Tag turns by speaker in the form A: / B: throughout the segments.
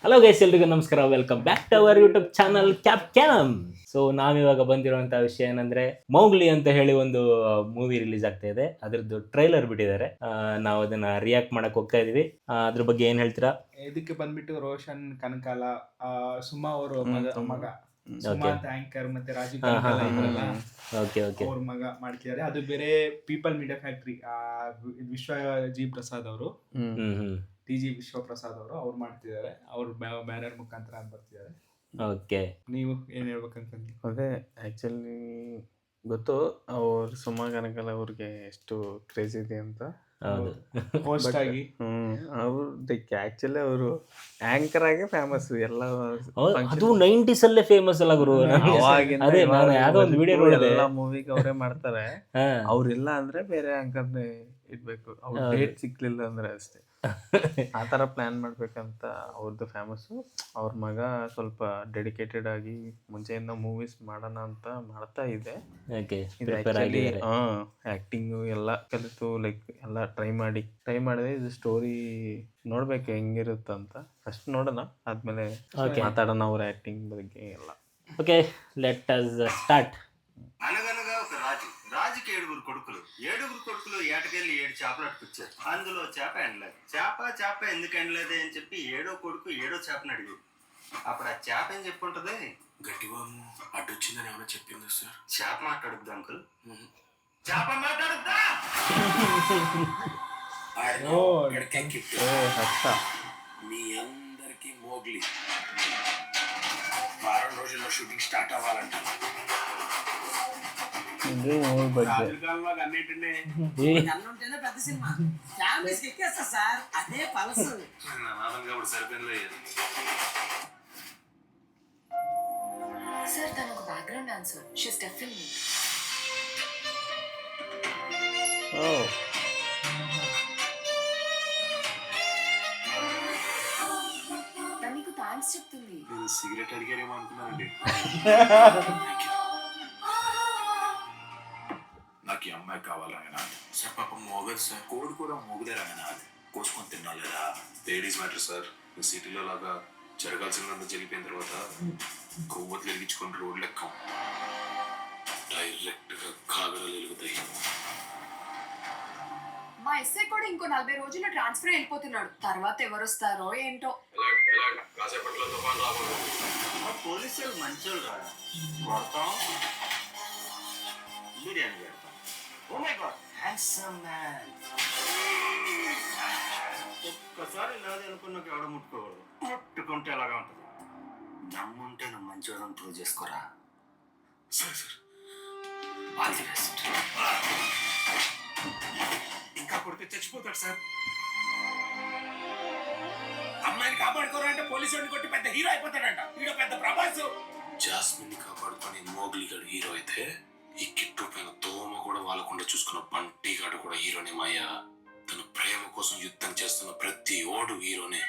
A: Hello guys, ಎಲ್ರಿಗೂ ನಮಸ್ಕಾರ. Welcome back to our YouTube channel cap cam. So ನಾವಿವಾಗ ಬಂದಿರುವಂತಹ ವಿಷಯ ಏನಂದ್ರೆ, ಮೌಗ್ಲಿ ಅಂತ ಹೇಳಿ ಒಂದು ಮೂವಿ ರಿಲೀಸ್ ಆಗ್ತಾ ಇದೆ. ಅದ್ರದ್ದು ಟ್ರೈಲರ್ ಬಿಟ್ಟಿದ್ದಾರೆ. ನಾವು ಅದನ್ನ ರಿಯಾಕ್ಟ್ ಮಾಡಕ್ ಹೋಗ್ತಾ ಇದೀವಿ. ಅದ್ರ ಬಗ್ಗೆ ಏನ್ ಹೇಳ್ತೀರಾ?
B: ಇದಕ್ಕೆ ಬಂದ್ಬಿಟ್ಟು ರೋಷನ್ ಕನಕಾಲ, ಸುಮಾ ಅವರು ಮಗ ಸುಮಾ ಅಂತ ಆಂಕರ್, ಮತ್ತೆ ರಾಜೀವ್ ಕನಕಾಲ ಇದ್ರಲ್ಲ, ಅವ್ರ ಮಗ ಮಾಡ್ತಿದ್ದಾರೆ. ಅದು ಬೇರೆ ಪೀಪಲ್ ಮೀಡಿಯಾ ಫ್ಯಾಕ್ಟ್ರಿ, ವಿಶ್ವ ಜಿ ಪ್ರಸಾದ್ ಅವರು, TG ವಿಶ್ವಪ್ರಸಾದ್ ಅವರು ಅವ್ರು ಮಾಡ್ತಿದ್ದಾರೆ. ಅವ್ರ ಬ್ಯಾನರ್ ಮುಖಾಂತರ ಬರ್ತಿದ್ದಾರೆ.
A: ಓಕೆ,
B: ನೀವು ಏನ್ ಹೇಳ್ಬೇಕಂತ?
C: ಅದೇ ಆಕ್ಚುಲಿ ಗೊತ್ತು ಅವ್ರ ಸುಮಾ ಕನಕಲ್ ಅವ್ರಿಗೆ ಎಷ್ಟು ಕ್ರೇಜ್ ಇದೆ ಅಂತ.
B: ಹೋಸ್ಟ್ ಆಗಿ
C: ಅವ್ರದಕ್ಕೆ ಆಕ್ಚುಲಿ ಅವರು ಆಂಕರ್ ಆಗಿ ಫೇಮಸ್ ಎಲ್ಲ.
A: ಅದು 90s ಅಲ್ಲೇ ಫೇಮಸ್ ಅಲ್ಲ ಗುರು. ಅದೇ ನಾನು ಯಾವ್ದೋ ಒಂದು ವಿಡಿಯೋ ನೋಡಿದೆ,
C: ಎಲ್ಲ ಮೂವಿಗೆ ಅವರೇ ಮಾಡ್ತಾರೆ. ಅವ್ರಿಲ್ಲ ಅಂದ್ರೆ ಬೇರೆ ಆಂಕರ್ನೇ ಇಡ್ಬೇಕು, ಅವ್ರ ಡೇಟ್ ಸಿಕ್ಲಿಲ್ಲ ಅಂದ್ರೆ ಅಷ್ಟೇ. ಆ ಥರ ಪ್ಲಾನ್ ಮಾಡ್ಬೇಕಂತ ಅವ್ರದ್ದು ಫೇಮಸ್ಸು. ಅವ್ರ ಮಗ ಸ್ವಲ್ಪ ಡೆಡಿಕೇಟೆಡ್ ಆಗಿ ಮುಂಚೆಯಿಂದ ಮೂವೀಸ್ ಮಾಡೋಣ ಅಂತ ಮಾಡ್ತಾ ಇದೆ. ಆ್ಯಕ್ಟಿಂಗು ಎಲ್ಲ ಕಲಿತು ಎಲ್ಲ ಟ್ರೈ ಮಾಡಿದೆ. ಇದು ಸ್ಟೋರಿ ನೋಡ್ಬೇಕು ಹೆಂಗಿರುತ್ತಂತ. ಫಸ್ಟ್ ನೋಡೋಣ, ಆದ್ಮೇಲೆ ಮಾತಾಡೋಣ ಅವ್ರ ಆ್ಯಕ್ಟಿಂಗ್ ಬಗ್ಗೆ ಎಲ್ಲ.
A: Okay, let us start.
D: అనగనగా ఒక రాజుకి ఏడుగురు కొడుకులు ఏటకెళ్ళి 7 చేపలు అట్టుకొచ్చారు. అందులో చేప ఎండలేదు. చేప ఎందుకు ఎండలేదే అని చెప్పి 7వ కొడుకు 7వ చేపని అడిగాడు. అప్పుడు ఆ చేప ఏం చెప్పుంటది?
E: గట్టిగా అడ్డు వచ్చిందని ఏమైనా చెప్పింది సార్?
D: చేప మాట్లాడుద్దా అంకుల్? చేప మాట్లాడుద్దా?
E: మీ అందరికి మోగ్లీ వారం రోజుల్లో షూటింగ్ స్టార్ట్ అవ్వాలంట.
F: సార్ తను ఒక background dancer. She is deaf in me. తను నీకు థాంక్స్ చెప్తుంది.
E: నేను సిగరెట్ అడిగారేమో అనుకున్నానండి. నాకు ఈ అమ్మాయి కావాలి రంగనాథ్. సార్ పాప మోగదు సార్, కోడి కూడా మోగులే రంగనాథ్. కోసుకొని తినాలేదా? Ladies matter sir. ఈ సిటీలో లాగా జరగాల్సిందంతా జరిగిపోయిన తర్వాత కొవ్వొత్తులు వెలిగించుకొని రోడ్లు ఎక్కం, డైరెక్ట్ గా కాగడాలు వెలుగుతాయి.
F: మా ఎస్ఐ కూడా ఇంకో 40 రోజుల్లో ట్రాన్స్ఫర్ వెళ్ళిపోతున్నాడు. తర్వాత ఎవరు వస్తారో ఏంటో.
E: కాసేపట్లో తుఫాన్ రాబోతుంది.
D: పోలీసులు మంచోళ్ళు రా. కొడతాం, బిర్యానీ పెడతాం. Oh my god, handsome man. ఒక్కసారి నాది అనుకున్నాక ఎవడ ముట్టుకోకూడదు. ముట్టుకుంటే ఎలాగా ఉంటుంది? దమ్ముంటే నువ్వు మంచోళ్ళని ప్రూవ్ చేసుకోరా.
E: సరే సార్,
D: ఆల్ ది బెస్ట్.
E: ఇంకా కొడితే చచ్చిపోతాడు సార్. అమ్మాయిని కాపాడుకోరంటే పోలీసు వాడిని కొట్టి పెద్ద హీరో అయిపోతాడంట. హీరో పెద్ద ప్రభాస్. జాస్మిన్ ని కాపాడుకొని మోగ్లీ గారు హీరో అయితే, ఈ కిట్టు పైన దోమ కూడా వాళ్ళకుండా చూసుకున్న బంటి గాడు కూడా హీరోనే. మాయా తన ప్రేమ కోసం యుద్ధం చేస్తున్న ప్రతి ఓడు హీరోనే.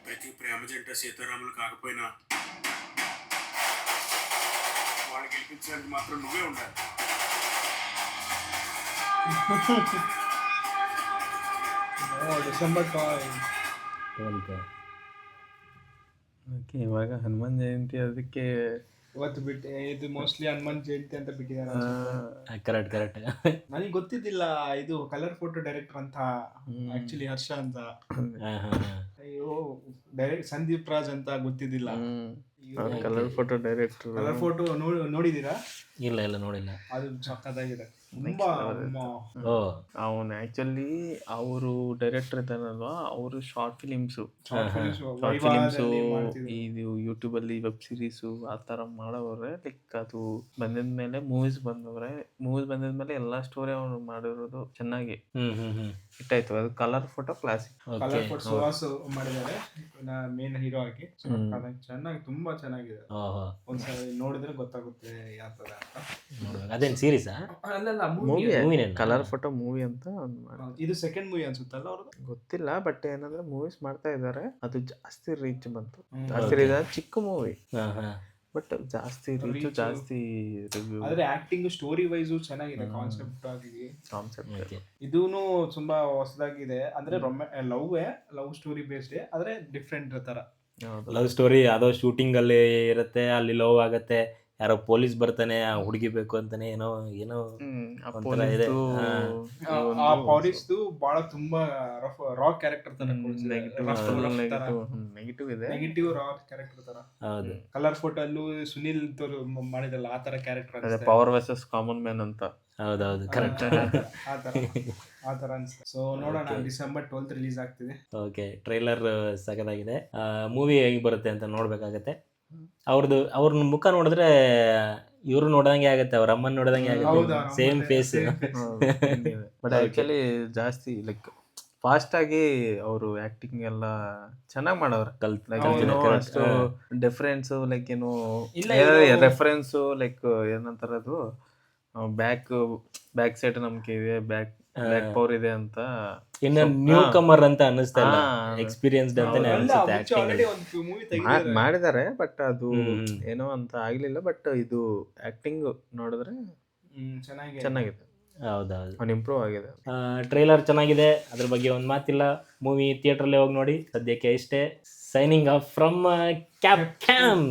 E: ప్రతి ప్రేమ జంట సీతారాములు కాకపోయినా వాళ్ళు గెలిపించడానికి మాత్రం నువ్వే ఉండాలి.
B: ಡಿಸೆಂಬರ್
C: ಓಕೆ, ಇವಾಗ ಹನುಮಾನ್ ಜಯಂತಿ, ಅದಕ್ಕೆ
B: ಇವತ್ತು ಇದು ಮೋಸ್ಟ್ಲಿ ಹನುಮಾನ್ ಜಯಂತಿ ಅಂತ ಬಿಟ್ಟಿದ್ದಾರೆ.
A: ಕರೆಕ್ಟ್.
B: ನನಗೆ ಗೊತ್ತಿದ್ದಿಲ್ಲ ಇದು ಕಲರ್ ಫೋಟೋ ಡೈರೆಕ್ಟರ್ ಅಂತ. ಆಕ್ಚುಲಿ ಹರ್ಷ ಅಂತ. ಅಯ್ಯೋ, ಡೈರೆಕ್ಟ್ ಸಂದೀಪ್ ರಾಜ್ ಅಂತ ಗೊತ್ತಿದ್ದಿಲ್ಲ.
C: Colour photo director.
B: Colour photo ನೋಡಿದೀರಾ?
A: ಇಲ್ಲ ನೋಡಿಲ್ಲ.
B: ಅದು ಸಕ್ಕತ್ತಾಗಿದೆ. ತುಂಬಾ
A: ಓ
C: ಅವನು ಆಕ್ಚುಲಿ ಅವರು ಡೈರೆಕ್ಟರ್ ಇದ್ದಾನಲ್ವಾ, ಅವರು ಶಾರ್ಟ್ ಫಿಲಿಮ್ಸು ಇದು ಯೂಟ್ಯೂಬ್ ಅಲ್ಲಿ ವೆಬ್ ಸೀರೀಸು ಆ ತರ ಮಾಡವ್ರೆ. ಲೈಕ್ ಅದು ಬಂದಿದ್ಮೇಲೆ ಮೂವೀಸ್ ಬಂದಿದ್ಮೇಲೆ ಎಲ್ಲಾ ಸ್ಟೋರಿ ಅವ್ರು ಮಾಡಿರೋದು ಚೆನ್ನಾಗಿ ಹಿಟ್ ಆಯ್ತು. ಅದು colour photo classic.
B: Colour photo Suhas ಮಾಡಿದ್ದಾರೆ ಮೇನ್ ಹೀರೋ ಆಗಿ. ಚೆನ್ನಾಗಿ ತುಂಬಾ ಚೆನ್ನಾಗಿದೆ. ಒಂದ್ಸಲ ನೋಡಿದ್ರೆ ಗೊತ್ತಾಗುತ್ತೆ ಯಾವ ತರ ಅಂತ.
A: ಅದೇನ್ ಸೀರೀಸಾ?
B: ಅಲ್ಲಲ್ಲ
C: ಮೂವಿ ಕಲರ್ ಫೋಟೋ ಮೂವಿ ಅಂತ
B: ಇದು ಸೆಕೆಂಡ್ ಮೂವಿ ಅನ್ಸುತ್ತಲ್ಲ ಅವ್ರದ್ದು,
C: ಗೊತ್ತಿಲ್ಲ. ಬಟ್ ಏನಂದ್ರೆ ಮೂವೀಸ್ ಮಾಡ್ತಾ ಇದ್ದಾರೆ, ಅದು ಜಾಸ್ತಿ ರೀಚ್ ಬಂತು. ಜಾಸ್ತಿ ರೀಚ್, ಚಿಕ್ಕ ಮೂವಿ ಬಟ್ ಜಾಸ್ತಿ ರೀಚ್, ಜಾಸ್ತಿ ರಿವ್ಯೂ.
B: ಆದ್ರೆ ಆಕ್ಟಿಂಗ್ ಸ್ಟೋರಿ ವೈಸ್ ಚೆನ್ನಾಗಿದೆ. ಕಾನ್ಸೆಪ್ಟ್ ಇದೂನು ತುಂಬಾ ಹೊಸದಾಗಿದೆ. ಅಂದ್ರೆ ಲವ್ ಸ್ಟೋರಿ ಬೇಸ್ಡ್, ಆದ್ರೆ ಡಿಫ್ರೆಂಟ್ ತರ
A: ಲವ್ ಸ್ಟೋರಿ. ಯಾವುದೋ ಶೂಟಿಂಗ್ ಅಲ್ಲಿ ಇರುತ್ತೆ, ಅಲ್ಲಿ ಲವ್ ಆಗತ್ತೆ, ಯಾರೋ ಪೊಲೀಸ್ ಬರ್ತಾನೆ, ಆ ಹುಡುಗಿ ಬೇಕು ಅಂತಾನೆ, ಏನೋ ಒಂಥರ ಇದೆ.
B: ಆ ಪಾಲಿಸ್ದು ಬಹಳ ತುಂಬಾ ರಾಕ್ ಕ್ಯಾರೆಕ್ಟರ್ ತರ,
C: ನೆಗೆಟಿವ್ ಇದೆ,
B: ನೆಗೆಟಿವ್ ರಾಕ್ ಕ್ಯಾರೆಕ್ಟರ್ ತರ.
A: ಹೌದು.
B: ಕಲರ್ ಫೋಟೋ ಅಲ್ಲೂ ಸುನಿಲ್ ಮಾಡಿದಲ್ಲ ಆ ತರ character,
C: power versus common man ಅಂತ.
A: ಹೌದೌದು, ಕರೆಕ್ಟ್.
B: ಆ ತರ ಅನ್ಸುತ್ತೆ. ಸೊ ನೋಡೋಣ, ಡಿಸೆಂಬರ್ 12 ರಿಲೀಸ್ ಆಗ್ತಿದೆ.
A: ಓಕೆ, ಟ್ರೈಲರ್ ಸಖತ್ತಾಗಿದೆ. ಮೂವಿ ಹೇಗೆ ಬರುತ್ತೆ ಅಂತ ನೋಡ್ಬೇಕಾಗತ್ತೆ. ಅವ್ರನ್ನ ಮುಖ ನೋಡಿದ್ರೆ ಇವ್ರು ನೋಡ್ದಂಗೆ ಆಗತ್ತೆ, ಅವ್ರ ಅಮ್ಮನ್ ನೋಡ್ದಂಗೆ ಆಗತ್ತೆ, ಸೇಮ್ ಫೇಸ್.
C: ಬಟ್ ಆಕ್ಚುಲಿ ಜಾಸ್ತಿ ಲೈಕ್ ಫಾಸ್ಟ್ ಆಗಿ ಅವರು ಆಕ್ಟಿಂಗ್ ಎಲ್ಲ ಚೆನ್ನಾಗಿ ಮಾಡವ್ರೆ. ಅಷ್ಟು ಡಿಫ್ರೆನ್ಸ್ ಲೈಕ್ ಏನು ರೆಫರೆನ್ಸ್ ಲೈಕ್ ಏನಂತಾರ ಅದು, ಬ್ಯಾಕ್ ಸೈಡ್ ನಮ್ಗೆ ಇದೆ, ಬ್ಯಾಕ್ ಪವರ್ ಇದೆ ಅಂತ.
A: ಇನ್ನ ನ್ಯೂ ಕಮರ್ ಅಂತ ಅನ್ನಿಸ್ತಾ ಇಲ್ಲ, ಎಕ್ಸ್ಪೀರಿಯನ್ಸ್ಡ್ ಅಂತಾನೆ ಅನ್ಸುತ್ತೆ ಆಕ್ಟಿಂಗ್
C: ಮಾಡಿದ್ದಾರೆ. ಬಟ್ ಅದು ಏನೋ ಅಂತ ಆಗ್ಲಿಲ್ಲ. ಬಟ್ ಇದು ಆಕ್ಟಿಂಗ್ ನೋಡಿದ್ರೆ ಚೆನ್ನಾಗಿದೆ.
A: ಹೌದೌದು,
C: ಅವ್ನು ಇಂಪ್ರೂವ್ ಆಗಿದೆ.
A: ಟ್ರೈಲರ್ ಚೆನ್ನಾಗಿದೆ, ಅದ್ರ ಬಗ್ಗೆ ಒಂದು ಮಾತಿಲ್ಲ. ಮೂವಿ ಥಿಯೇಟ್ರಲ್ಲೇ ಹೋಗಿ ನೋಡಿ. ಸದ್ಯಕ್ಕೆ ಇಷ್ಟೇ. Signing off from cap cam.